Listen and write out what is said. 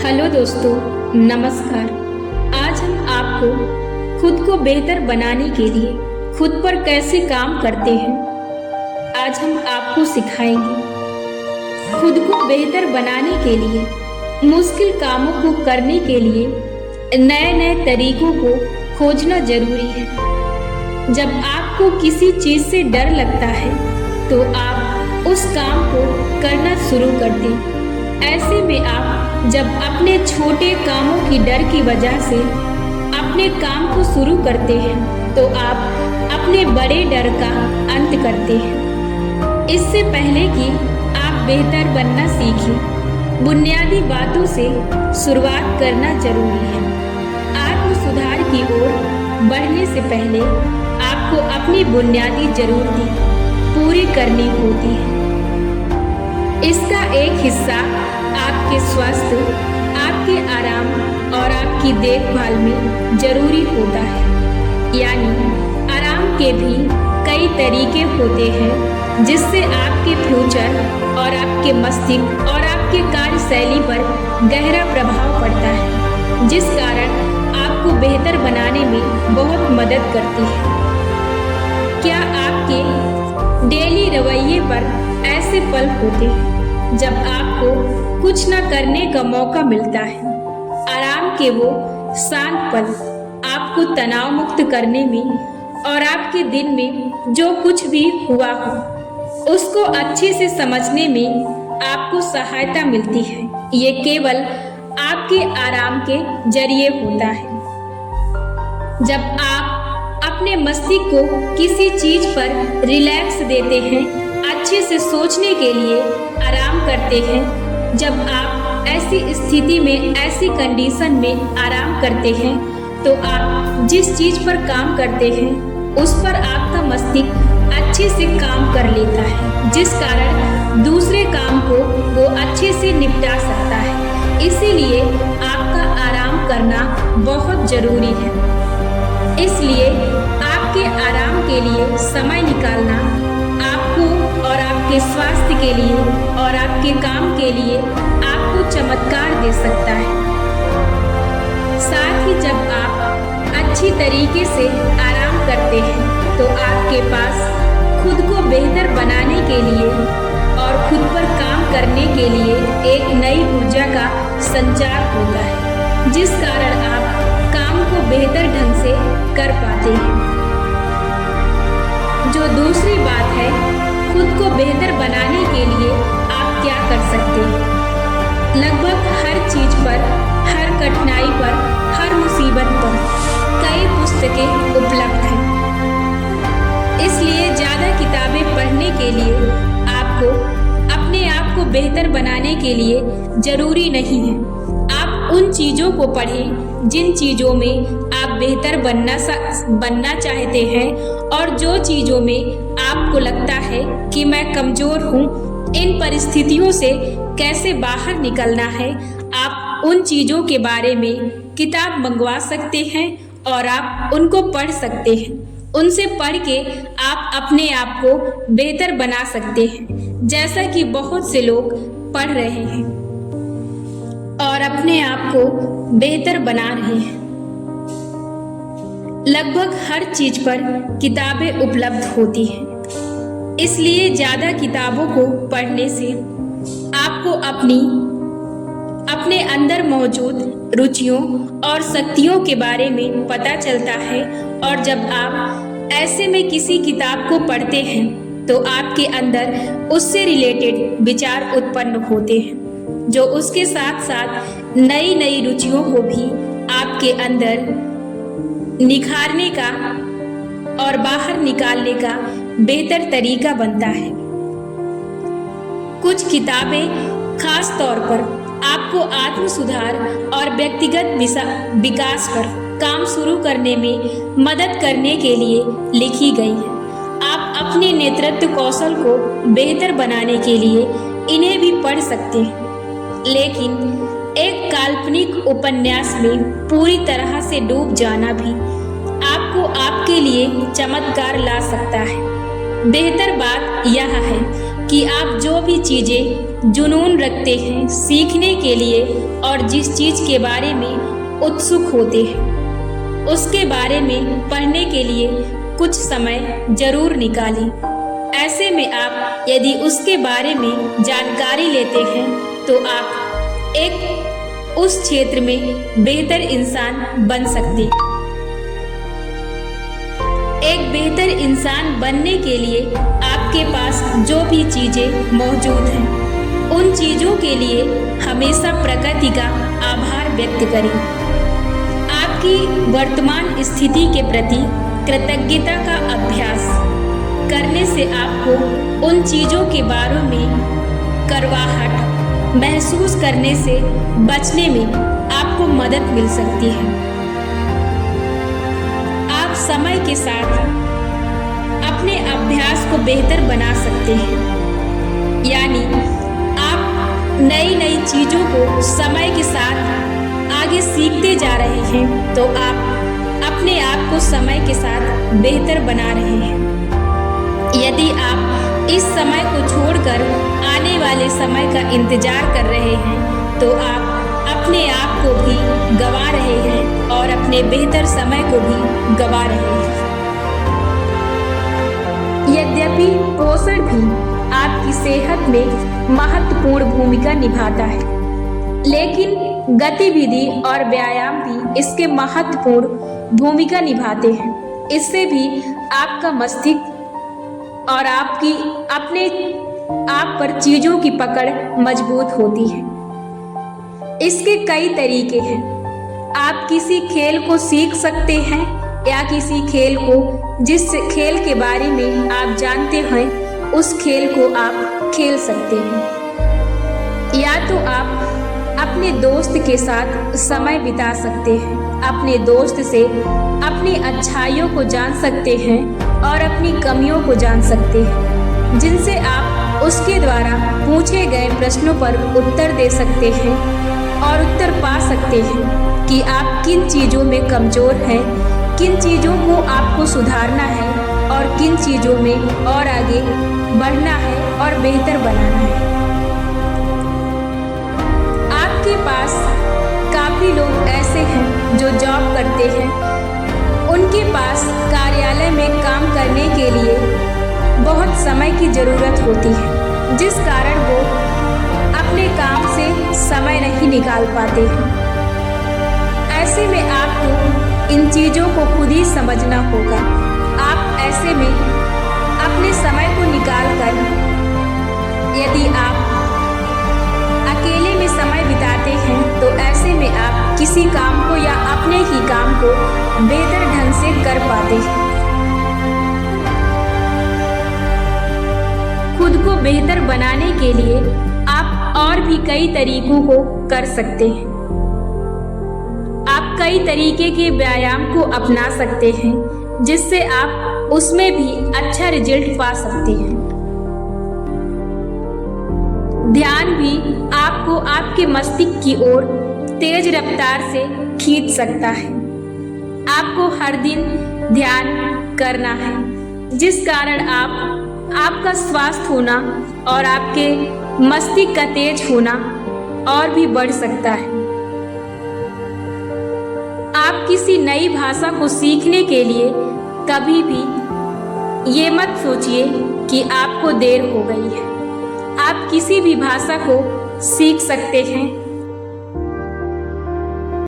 Hello दोस्तों, नमस्कार। आज हम आपको खुद को बेहतर बनाने के लिए खुद पर कैसे काम करते हैं, आज हम आपको सिखाएंगे। खुद को बेहतर बनाने के लिए, मुश्किल कामों को करने के लिए नए नए तरीकों को खोजना जरूरी है। जब आपको किसी चीज से डर लगता है तो आप उस काम को करना शुरू कर दें। ऐसे में आप जब अपने छोटे कामों की डर की वजह से अपने काम को शुरू करते हैं तो आप अपने बड़े डर का अंत करते हैं। इससे पहले कि आप बेहतर बनना सीखें, बुनियादी बातों से शुरुआत करना जरूरी है। आत्म सुधार की ओर बढ़ने से पहले आपको अपनी बुनियादी जरूरतें पूरी करनी होती है। इसका एक हिस्सा आपके स्वास्थ्य, आपके आराम और आपकी देखभाल में जरूरी होता है। यानी आराम के भी कई तरीके होते हैं जिससे आपके फ्यूचर और आपके मस्तिष्क और आपके कार्यशैली पर गहरा प्रभाव पड़ता है, जिस कारण आपको बेहतर बनाने में बहुत मदद करती है। क्या आपके डेली रवैये पर ऐसे पल होते हैं जब आपको कुछ न करने का मौका मिलता है? आराम के वो शांत पल आपको तनाव मुक्त करने में और आपके दिन में जो कुछ भी हुआ हो उसको अच्छे से समझने में आपको सहायता मिलती है। ये केवल आपके आराम के जरिए होता है। जब आप अपने मस्तिष्क को किसी चीज पर रिलैक्स देते हैं, अच्छे से सोचने के लिए आराम करते हैं, जब आप ऐसी स्थिति में, ऐसी कंडीशन में आराम करते हैं तो आप जिस चीज पर काम करते हैं उस पर आपका मस्तिष्क अच्छे से काम कर लेता है, जिस कारण दूसरे काम को वो अच्छे से निपटा सकता है। इसीलिए आपका आराम करना बहुत जरूरी है। इसलिए आपके आराम के लिए समय निकालना आपको और आपके स्वास्थ्य के लिए और आपके काम के लिए आपको चमत्कार दे सकता है। साथ ही जब आप अच्छी तरीके से आराम करते हैं तो आपके पास खुद को बेहतर बनाने के लिए और खुद पर काम करने के लिए एक नई ऊर्जा का संचार होता है, जिस कारण आप काम को बेहतर ढंग से कर पाते हैं। जो दूसरी बात है, खुद को बेहतर बनाने के लिए आप क्या कर सकते हैं? लगभग हर चीज पर, हर कठिनाई पर, हर मुसीबत पर कई पुस्तकें उपलब्ध हैं। इसलिए ज्यादा किताबें पढ़ने के लिए आपको अपने आप को बेहतर बनाने के लिए जरूरी नहीं है। आप उन चीजों को पढ़ें जिन चीजों में आप बेहतर बनना चाहते हैं, और जो चीजों में आपको लगता है कि मैं कमजोर हूँ, इन परिस्थितियों से कैसे बाहर निकलना है, आप उन चीजों के बारे में किताब मंगवा सकते हैं और आप उनको पढ़ सकते हैं। उनसे पढ़ के आप अपने आप को बेहतर बना सकते हैं, जैसा कि बहुत से लोग पढ़ रहे हैं और अपने आप को बेहतर बना रहे हैं। लगभग हर चीज पर किताबें उपलब्ध होती हैं। इसलिए ज्यादा किताबों को पढ़ने से आपको अपने अंदर मौजूद रुचियों और शक्तियों के बारे में पता चलता है, और जब आप ऐसे में किसी किताब को पढ़ते हैं तो आपके अंदर उससे रिलेटेड विचार उत्पन्न होते हैं, जो उसके साथ साथ नई नई रुचियों को भी आपके अंदर निखारने का और बाहर निकालने का बेहतर तरीका बनता है। कुछ किताबें खास तौर पर आपको आत्म सुधार और व्यक्तिगत विकास पर काम शुरू करने में मदद करने के लिए लिखी गई हैं। आप अपने नेतृत्व कौशल को बेहतर बनाने के लिए इन्हें भी पढ़ सकते हैं, लेकिन एक काल्पनिक उपन्यास में पूरी तरह से डूब जाना भी आपको आपके लिए चमत्कार ला सकता है। बेहतर बात यह है कि आप जो भी चीजें जुनून रखते हैं सीखने के लिए और जिस चीज़ के बारे में उत्सुक होते हैं उसके बारे में पढ़ने के लिए कुछ समय जरूर निकालें। ऐसे में आप यदि उसके बारे में जानकारी लेते हैं तो आप एक उस क्षेत्र में बेहतर इंसान बन सकते हैं। एक बेहतर इंसान बनने के लिए आपके पास जो भी चीजें मौजूद हैं उन चीजों के लिए हमेशा प्रकृति का आभार व्यक्त करें। आपकी वर्तमान स्थिति के प्रति कृतज्ञता का अभ्यास करने से आपको उन चीजों के बारे में करवाहट महसूस करने से बचने में आपको मदद मिल सकती है। आप समय के साथ अपने अभ्यास को बेहतर बना सकते हैं, यानी आप नई नई चीजों को समय के साथ आगे सीखते जा रहे हैं तो आप अपने आप को समय के साथ बेहतर बना रहे हैं। यदि आप इस समय को छोड़कर आने वाले समय का इंतजार कर रहे हैं तो आप अपने आप को भी गंवा रहे हैं और अपने बेहतर समय को भी गंवा रहे हैं। यद्यपि पोषण भी आपकी सेहत में महत्वपूर्ण भूमिका निभाता है, लेकिन गतिविधि और व्यायाम भी इसके महत्वपूर्ण भूमिका निभाते हैं। इससे भी आपका मस्तिष्क और आपकी अपने आप पर चीजों की पकड़ मजबूत होती है। इसके कई तरीके हैं। आप किसी खेल को सीख सकते हैं या किसी खेल को जिस खेल के बारे में आप जानते हैं उस खेल को आप खेल सकते हैं। या तो आप अपने दोस्त के साथ समय बिता सकते हैं, अपने दोस्त से अपनी अच्छाइयों को जान सकते हैं और अपनी कमियों को जान सकते हैं, जिनसे आप उसके द्वारा पूछे गए प्रश्नों पर उत्तर दे सकते हैं और उत्तर पा सकते हैं कि आप किन चीज़ों में कमज़ोर हैं, किन चीज़ों को आपको सुधारना है और किन चीज़ों में और आगे बढ़ना है और बेहतर बनाना है। आपके पास काफ़ी लोग ऐसे हैं जो जॉब करते हैं, उनके पास कार्यालय में काम करने के लिए बहुत समय की ज़रूरत होती है, जिस कारण वो अपने काम से समय नहीं निकाल पाते हैं। ऐसे में आपको इन चीज़ों को खुद ही समझना होगा। आप ऐसे में अपने समय को निकाल कर यदि आप अकेले में समय बिताते हैं तो ऐसे में आप किसी काम को या अपने ही काम को बेहतर ढंग से कर पाते हैं। खुद को बेहतर बनाने के लिए आप और भी कई तरीकों को कर सकते हैं। आप कई तरीके के व्यायाम को अपना सकते हैं जिससे आप उसमें भी अच्छा रिजल्ट पा सकते हैं। ध्यान भी आपको आपके मस्तिष्क की ओर तेज रफ्तार से खींच सकता है। आपको हर दिन ध्यान करना है, जिस कारण आपका स्वास्थ्य होना और आपके मस्तिष्क का तेज होना और भी बढ़ सकता है। आप किसी नई भाषा को सीखने के लिए कभी भी ये मत सोचिए कि आपको देर हो गई है। आप किसी भी भाषा को सीख सकते हैं